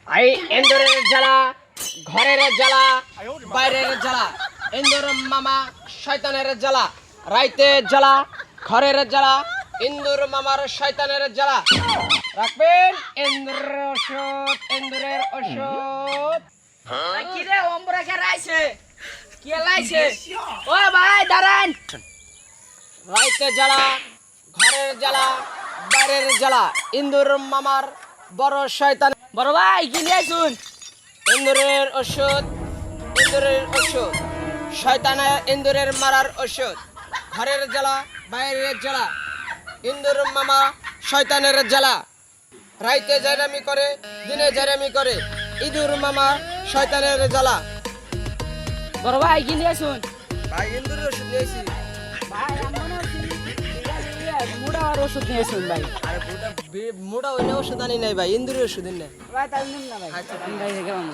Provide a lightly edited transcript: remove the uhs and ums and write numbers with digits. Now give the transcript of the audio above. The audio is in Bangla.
আই ইন্দুরের জ্বালা, ঘরের জ্বালা, বাইরের জ্বালা, ইন্দুর মামা শয়তানের জ্বালা, রাইতে জ্বালা, ঘরের জ্বালা, ইন্দুর মামার শয়তানের জ্বালা। রাখবেন ইন্দুরের ওষুধ, ইন্দুরের ওষুধ। কি রে অম্বরে কে রাইছে? কে লাইছে? ও ভাই দাঁড়ান। রাইতে জ্বালা, ঘরের জ্বালা, বাইরের জ্বালা, ইন্দুর মামার বড় শয়তান। বড় ভাই কি নিয়ে শুন? ইন্দুরের ওষুধ, ইন্দুরের ওষুধ, শয়তানের ইন্দুরের মারার ওষুধ, ঘরের জ্বালা, বাইরের জ্বালা, ইন্দুর মামা শয়তানের জ্বালা। রাইতে জারামি করে, দিনে জারামি করে, ইঁদুর মামা শয়তানের জ্বালা। বড় ভাই কি নিয়ে শুন? ভাই ইন্দুরের ওষুধ নিয়েছি। ভাই মুড়া আর ওষুধ নিয়ে শুন ভাই। আরে মুড়া হইলে ওষুধ আনি নাই ভাই, ইন্দুরের ওষুধ নেই ভাই। তাই নিন না ভাই। আচ্ছা ভাই গেলাম।